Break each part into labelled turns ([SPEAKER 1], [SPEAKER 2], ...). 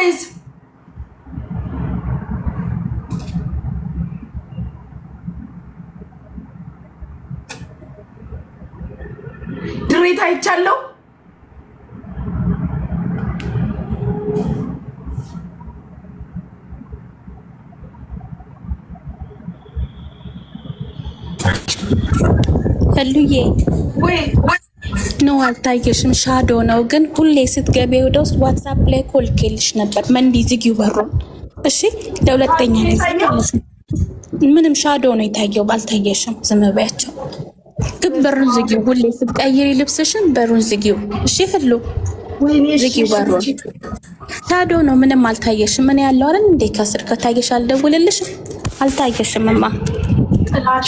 [SPEAKER 1] ጋይስ? ድሬት አይቻለሁ።
[SPEAKER 2] ሄሉዬ
[SPEAKER 1] ወይ
[SPEAKER 2] ነው አልታየሽም። ሻዶ ነው ግን ሁሌ ስትገቢ ወደ ውስጥ ዋትስአፕ ላይ ኮልኬልሽ ነበር። መንዲ ዝጊው በሩን እሺ። ለሁለተኛ ጊዜ ምንም ሻዶ ነው የታየው። ባልታየሽም ዝም በያቸው። ግን በሩን ዝጊው። ሁሌ ስትቀይሪ ልብስሽን በሩን ዝጊው እሺ። ሄሉ ዝጊው በሩን። ሻዶ ነው ምንም አልታየሽም። ምን ያለው አይደል እንዴ? ከስር ከታየሽ አልደውልልሽም። አልታየሽምማ።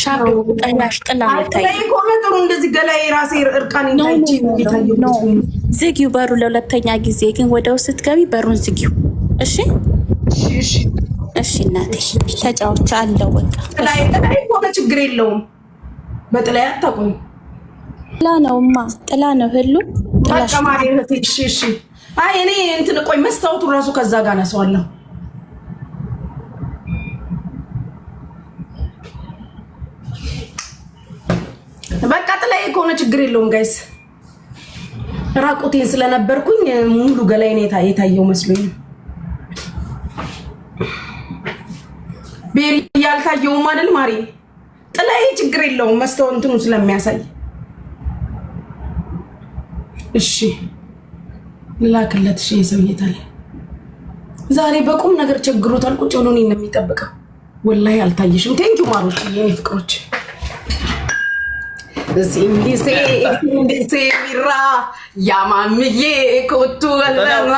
[SPEAKER 2] ሻዶ ጠላሽ ጥላ ነው ታየው።
[SPEAKER 1] ኮሜንት ነው እንደዚህ ገላይ ራሴ እርቃን እንታይጂ ነው።
[SPEAKER 2] ዝጊው በሩ ለሁለተኛ ጊዜ። ግን ወደ ውስጥ ስትገቢ በሩን ዝጊው እሺ።
[SPEAKER 1] እሺ
[SPEAKER 2] እሺ እናቴ ተጫውቻ አለው። በቃ
[SPEAKER 1] ጥላይ ቆመ ችግር የለውም። በጥላይ አታቆም።
[SPEAKER 2] ጥላ ነውማ ጥላ ነው። ህሉ ጥላሽ
[SPEAKER 1] ማሪ ነው። እሺ እሺ። አይ እኔ እንትን ቆይ መስታወቱ ራሱ ከዛ ጋር ነሰዋለሁ። በቃ ጥላይ ከሆነ ችግር የለውም ጋይስ። ራቁቴን ስለነበርኩኝ ሙሉ ገላይን የታየው መስሎኝ ቤሪ ያልታየውም አይደል ማሪ? ጥላይ ችግር የለውም መስታወቱ እንትኑ ስለሚያሳይ። እሺ ልላክለት። እሺ የሰውየታል ዛሬ በቁም ነገር ቸግሮታል። ቁጭ ብሎ ነው የሚጠብቀው። ወላሂ አልታየሽም። ቴንኪው ማሮች የኔ ፍቅሮች። ሲንዲሴ ቢራ ያማምዬ ኮቱ ወለማ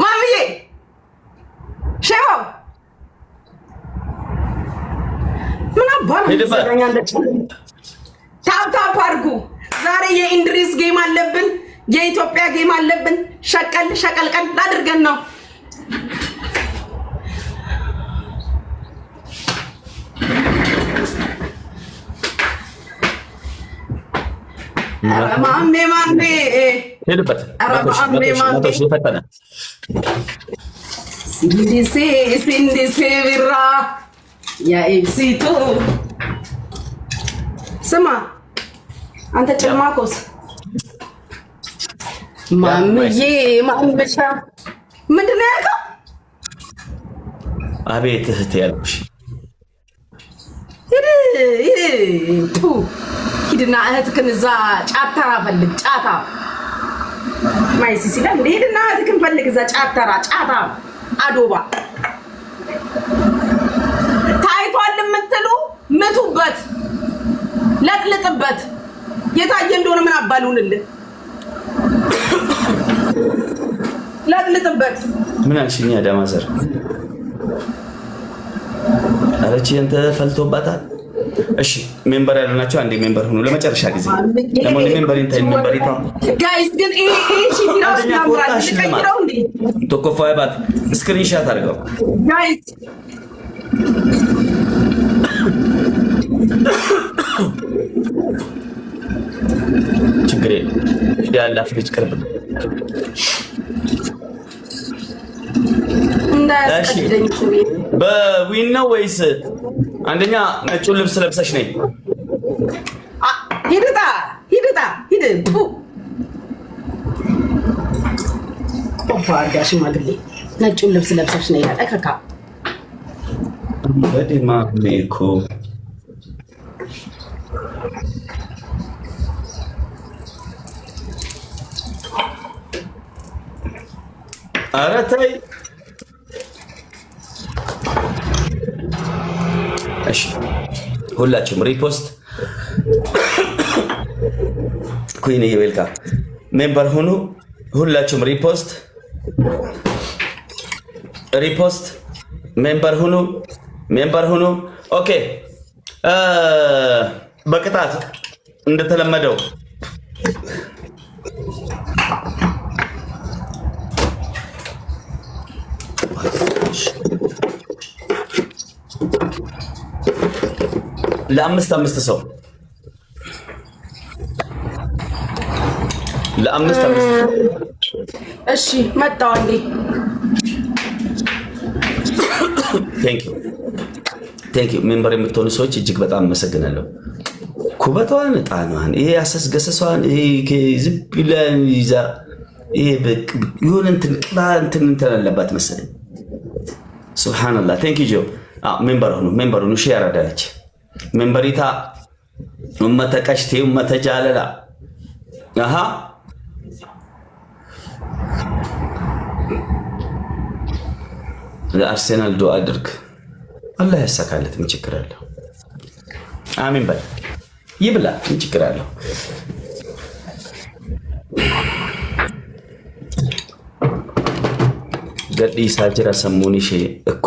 [SPEAKER 1] ማምዬ ሸባው ምን አባል ታፕ አድርጉ። ዛሬ የኢንድሪስ ጌም አለብን፣ የኢትዮጵያ ጌም አለብን። ሸቀልቀል አድርገን ነው ማሜ
[SPEAKER 3] ሄድበት ፈጠነ
[SPEAKER 1] ሲንዲሴ ቢራ የኢብሲቱ ስማ አንተ ጭልማኮስ ማምዬ ማምሻ ምንድን ነው ያልከው?
[SPEAKER 3] አቤት እህቴ ያልኩሽ ሂድና እህትክን እዛ ጫተራ ፈልግ። ጫታ ማይሲ ሲላል ሂድና እህትክን ፈልግ እዛ ጫተራ ጫታ አዶባ ታይቷል የምትሉ ምቱበት፣ ለጥልጥበት። የታየ እንደሆነ ምን አባሉንልህ ለጥልጥበት። ምን አልሽኝ? አዳማዘር አረቺ እንተ ፈልቶባታል። እሺ ሜምበር ያሉናቸው አንዴ ሜምበር ሁኑ ለመጨረሻ ጊዜ። ለምን ሜምበር ሜምበር
[SPEAKER 1] ጋይስ ግን እሺ ዲራስ ያምራል። ልቀይረው እንዴ
[SPEAKER 3] ተኮፋይባት ስክሪንሻት አድርገው
[SPEAKER 1] ጋይስ።
[SPEAKER 3] ችግር የለም ያለ አፍሪጅ ቅርብ ነው።
[SPEAKER 1] እንዳያስቀድደኝ
[SPEAKER 3] በዊን ነው ወይስ አንደኛ ነጩን ልብስ ለብሰሽ ነኝ?
[SPEAKER 1] ሂድታ ሂድ ቆፋ አርጋሽ ማግሌ ነጩን ልብስ ለብሰሽ ነኝ ያለ ከካ
[SPEAKER 3] በዲማ ሜኮ ኧረ ተይ። እሺ ሁላችሁም ሪፖስት ኩይን ዌልካም ሜምበር ሁኑ። ሁላችሁም ሪፖስት ሜምበር ሁኑ። ኦኬ በቅጣት እንደተለመደው ለአምስት ሰው ለአምስት
[SPEAKER 1] እሺ መጣው አንዴ
[SPEAKER 4] ቴንክ ዩ ሜምበር የምትሆኑ ሰዎች እጅግ በጣም አመሰግናለሁ። ኩበቷን ጣኗን ይሄ አሰስገሰሷን ይሄ ዝም ብለን ይዛ ይሄ ይሁን እንትን ቅባ እንትን አለባት መሰለኝ። ሱብሃንአላህ ቴንክ ዩ ጆ ሜምበር ሁኑ ሼር አዳለች ሜምበሪታ ኡመተ ቀሽቴ ኡመተ ጃለላ አሃ ለአርሰናል ዱአ አድርግ አላህ ያሳካለት። ምን ችግር አለው? አሚን በል ይብላ። ምን ችግር አለው? ገዲ ሳጅራ ሰሙኒ ሼ እኮ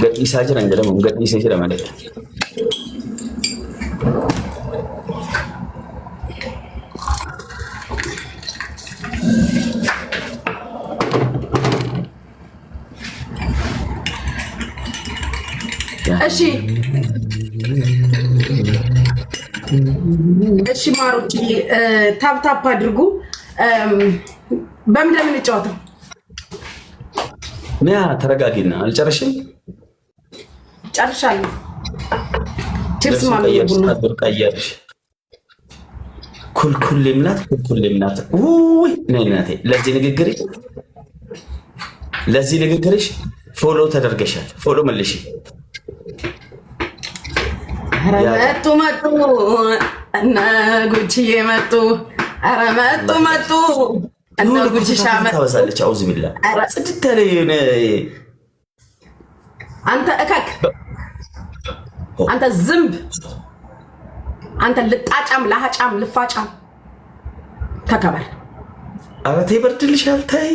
[SPEAKER 4] ገዲ ሳጅራ እንደለም ገዲ ሳጅራ ማለት
[SPEAKER 1] እሺ ማሮች ታፕ አድርጉ። በምን እንጫወተው?
[SPEAKER 4] ያ ተረጋጊና አልጨረሽም?
[SPEAKER 1] ጨርሻለሁ። ቺፕስ ማሚቡና
[SPEAKER 4] ቀየርሽ ኩልኩል ምናት ውይ ነይናቴ ለዚህ ንግግርሽ ፎሎ ተደርገሻል። ፎሎ መልሽ።
[SPEAKER 1] መጡ እነ ጉቺዬ መጡ። ኧረ መጡ እነ ጉቺሻ መጡ።
[SPEAKER 4] ታወሳለች። አውዝ ቢላ ጽድት ያለ
[SPEAKER 1] አንተ እከክ አንተ ዝምብ አንተ ልጣጫም ለሃጫም ልፋጫም ተከበር።
[SPEAKER 4] ኧረ ተይ ይበርድልሻል። ተይ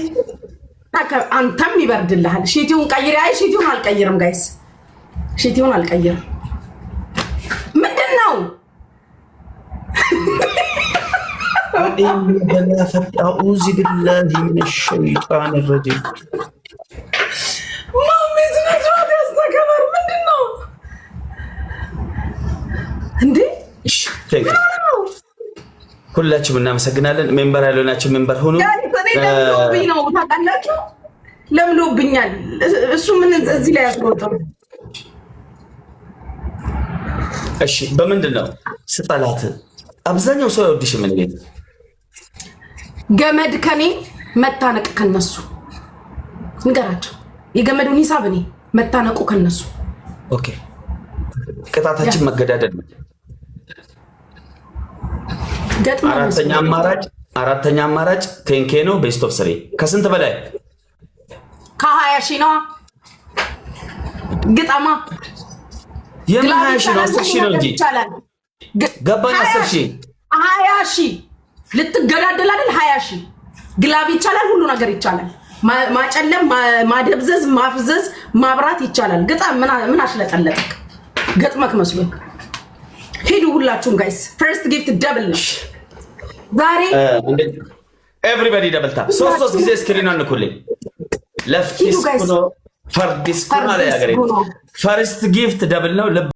[SPEAKER 1] አንተም ይበርድልሃል። ሺቲውን ቀይሪ። አይ ሺቲውን አልቀይርም ጋይስ፣ ሺቲውን አልቀይርም። ምንድን ነው
[SPEAKER 4] አዑዙ ቢላሂ ሚነ ሸይጣን ረጂም
[SPEAKER 1] ያስተከበር ምንድን ነው እንዴ?
[SPEAKER 4] ሁላችሁም እናመሰግናለን። ሜምበር ያልሆናችሁ ሜምበር ሁኑ።
[SPEAKER 1] ለምዶብኝ ነው ታውቃላችሁ፣ ለምዶብኛል። እሱ ምን እዚህ ላይ ያስቆጠው?
[SPEAKER 4] እሺ በምንድን ነው ስጠላት? አብዛኛው ሰው አይወድሽ። ምን ቤት
[SPEAKER 1] ገመድ ከኔ መታነቅ ከነሱ ንገራቸው። የገመዱን ሂሳብ እኔ መታነቁ ከነሱ።
[SPEAKER 4] ኦኬ ቅጣታችን መገዳደል ነው። አራተኛ አማራጭ ቴንኬ ነው። ቤስት ኦፍ ስሪ ከስንት በላይ
[SPEAKER 1] ከ20 ሺህ ነው ግጣማ
[SPEAKER 4] የምን 20 ሺህ ነው? 10 ሺህ ነው እንጂ ገባኝ። 10 ሺህ
[SPEAKER 1] 20 ሺህ ልትገዳደል አይደል? 20 ሺህ ግላብ ይቻላል። ሁሉ ነገር ይቻላል። ማጨለም፣ ማደብዘዝ፣ ማፍዘዝ፣ ማብራት ይቻላል። ግጣም ምን አሽለጠለጥክ? ገጥመክ መስሎ ሄዱ። ሁላችሁም ጋይስ ፈርስት ጊፍት ደብል ነው ዛሬ።
[SPEAKER 4] ኤቭሪባዲ ደብል ታፕ ሶስት ጊዜ ስክሪን አንኩልኝ። ለፍቲስ ኩኖ ፈርዲስ ኩኖ ላይ ያገሬ ፈርስት ጊፍት ደብል ነው።